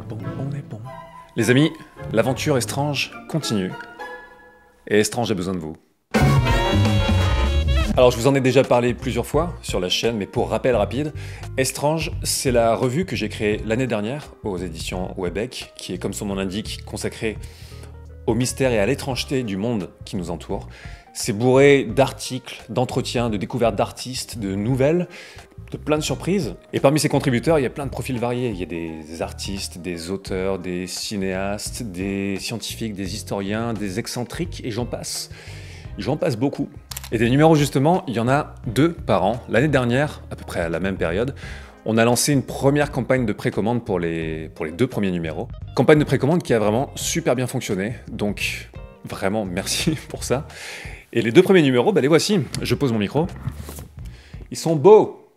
bon, on est bon. Les amis, l'aventure Estrange continue. Et Estrange a besoin de vous. Alors je vous en ai déjà parlé plusieurs fois sur la chaîne, mais pour rappel rapide, Estrange, c'est la revue que j'ai créée l'année dernière aux éditions Webec, qui est comme son nom l'indique, consacrée au mystère et à l'étrangeté du monde qui nous entoure. C'est bourré d'articles, d'entretiens, de découvertes d'artistes, de nouvelles, de plein de surprises. Et parmi ces contributeurs, il y a plein de profils variés. Il y a des artistes, des auteurs, des cinéastes, des scientifiques, des historiens, des excentriques, et j'en passe. J'en passe beaucoup. Et des numéros justement, il y en a 2 par an. L'année dernière, à peu près à la même période, on a lancé une première campagne de précommande pour les 2 premiers numéros. Campagne de précommande qui a vraiment super bien fonctionné, donc vraiment merci pour ça. Et les 2 premiers numéros, les voici. Je pose mon micro. Ils sont beaux.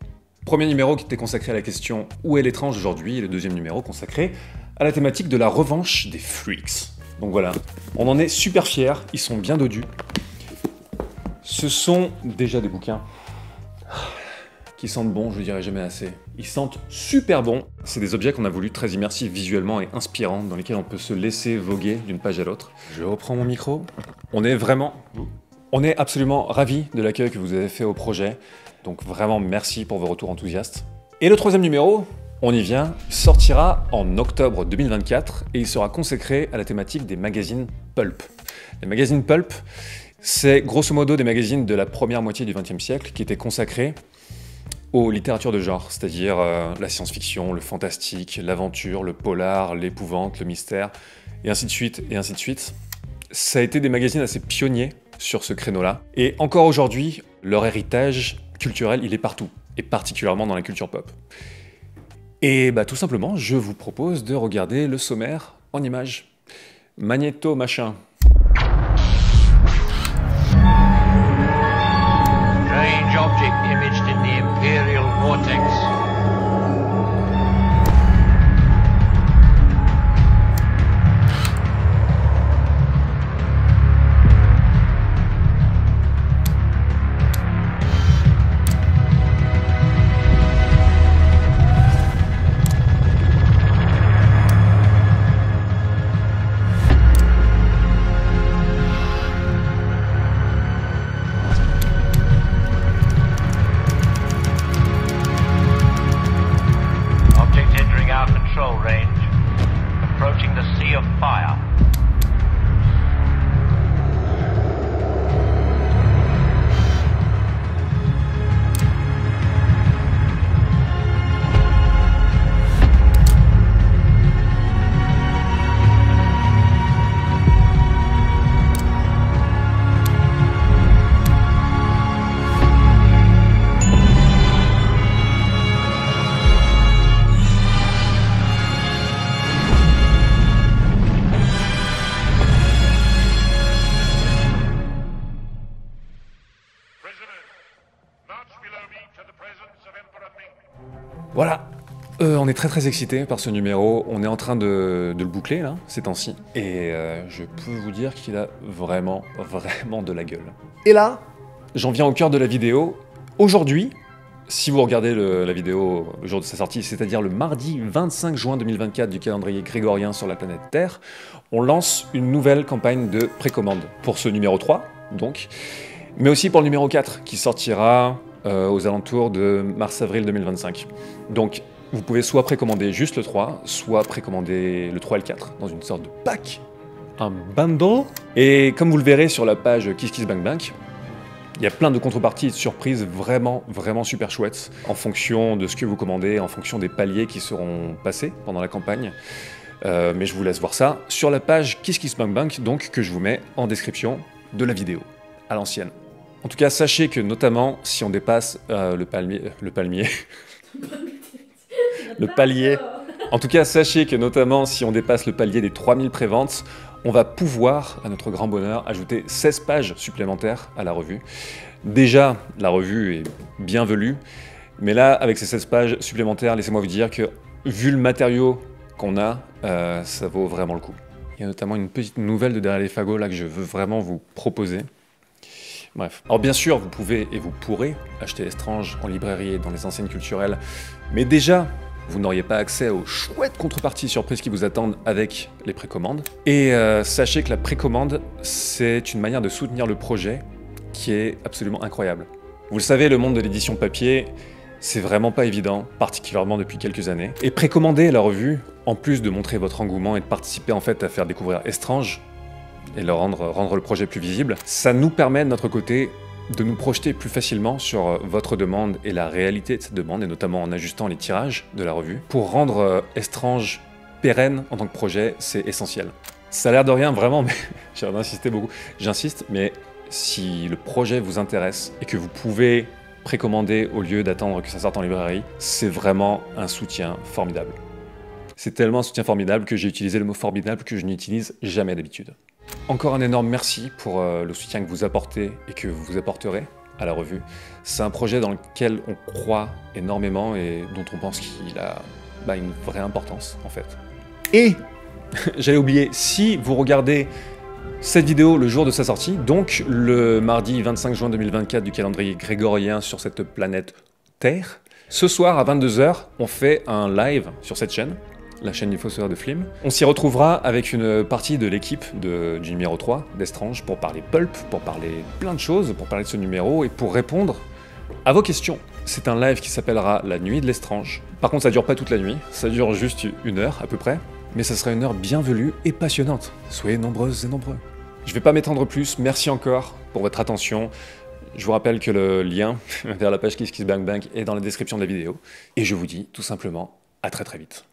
Premier numéro qui était consacré à la question « Où est l'étrange aujourd'hui ?» et le deuxième numéro consacré à la thématique de la revanche des freaks. Donc voilà, on en est super fiers, ils sont bien dodus. Ce sont déjà des bouquins qui sentent bon, je ne dirai jamais assez. Ils sentent super bon. C'est des objets qu'on a voulu très immersifs visuellement et inspirants, dans lesquels on peut se laisser voguer d'une page à l'autre. Je reprends mon micro. On est absolument ravis de l'accueil que vous avez fait au projet. Donc vraiment merci pour vos retours enthousiastes. Et le 3e numéro, on y vient, sortira en octobre 2024 et il sera consacré à la thématique des magazines pulp. Les magazines pulp, c'est grosso modo des magazines de la première moitié du XXe siècle qui étaient consacrés aux littératures de genre, c'est-à-dire la science-fiction, le fantastique, l'aventure, le polar, l'épouvante, le mystère, et ainsi de suite, et ainsi de suite. Ça a été des magazines assez pionniers sur ce créneau-là. Et encore aujourd'hui, leur héritage culturel, il est partout, et particulièrement dans la culture pop. Et tout simplement, je vous propose de regarder le sommaire en images. Magnéto machin. Strange object imaged in the Imperial Vortex. Control range, approaching the Sea of Fire. Voilà, on est très excités par ce numéro, on est en train de le boucler là, ces temps-ci, et je peux vous dire qu'il a vraiment de la gueule. Et là, j'en viens au cœur de la vidéo. Aujourd'hui, si vous regardez la vidéo le jour de sa sortie, c'est-à-dire le mardi 25 juin 2024 du calendrier grégorien sur la planète Terre, on lance une nouvelle campagne de précommande pour ce numéro 3, donc, mais aussi pour le numéro 4, qui sortira aux alentours de mars-avril 2025. Donc, vous pouvez soit précommander juste le 3, soit précommander le 3 et le 4, dans une sorte de pack, un bundle. Et comme vous le verrez sur la page KissKissBankBank, il y a plein de contreparties et de surprises vraiment super chouettes, en fonction de ce que vous commandez, en fonction des paliers qui seront passés pendant la campagne. Mais je vous laisse voir ça sur la page KissKissBankBank, donc, que je vous mets en description de la vidéo, à l'ancienne. En tout cas, sachez que notamment, si on dépasse le palier... En tout cas, sachez que notamment, si on dépasse le palier des 3000 préventes, on va pouvoir, à notre grand bonheur, ajouter 16 pages supplémentaires à la revue. Déjà, la revue est bien velue, mais là, avec ces 16 pages supplémentaires, laissez-moi vous dire que, vu le matériau qu'on a, ça vaut vraiment le coup. Il y a notamment une petite nouvelle de Derrière les fagots là que je veux vraiment vous proposer. Bref. Alors bien sûr, vous pouvez et vous pourrez acheter Estrange en librairie et dans les enseignes culturelles, mais déjà, vous n'auriez pas accès aux chouettes contreparties surprises qui vous attendent avec les précommandes. Et sachez que la précommande, c'est une manière de soutenir le projet qui est absolument incroyable. Vous le savez, le monde de l'édition papier, c'est vraiment pas évident, particulièrement depuis quelques années. Et précommander la revue, en plus de montrer votre engouement et de participer en fait à faire découvrir Estrange et rendre le projet plus visible, ça nous permet de notre côté de nous projeter plus facilement sur votre demande et la réalité de cette demande, et notamment en ajustant les tirages de la revue. Pour rendre Estrange pérenne en tant que projet, c'est essentiel. Ça a l'air de rien, vraiment, mais j'ai insisté beaucoup. J'insiste, mais si le projet vous intéresse et que vous pouvez précommander au lieu d'attendre que ça sorte en librairie, c'est vraiment un soutien formidable. C'est tellement un soutien formidable que j'ai utilisé le mot formidable que je n'utilise jamais d'habitude. Encore un énorme merci pour le soutien que vous apportez et que vous apporterez à la revue. C'est un projet dans lequel on croit énormément et dont on pense qu'il a une vraie importance en fait. Et j'allais oublier, si vous regardez cette vidéo le jour de sa sortie, donc le mardi 25 juin 2024 du calendrier grégorien sur cette planète Terre, ce soir à 22 h, on fait un live sur cette chaîne, la chaîne du Fossoyeur de Flim. On s'y retrouvera avec une partie de l'équipe du numéro 3 d'Estrange pour parler pulp, pour parler plein de choses, pour parler de ce numéro et pour répondre à vos questions. C'est un live qui s'appellera La Nuit de l'Estrange. Par contre, ça dure pas toute la nuit, ça dure juste 1 heure à peu près, mais ça sera une heure bienvenue et passionnante. Soyez nombreuses et nombreux. Je vais pas m'étendre plus, merci encore pour votre attention. Je vous rappelle que le lien vers la page KissKissBankBank est dans la description de la vidéo. Et je vous dis tout simplement à très très vite.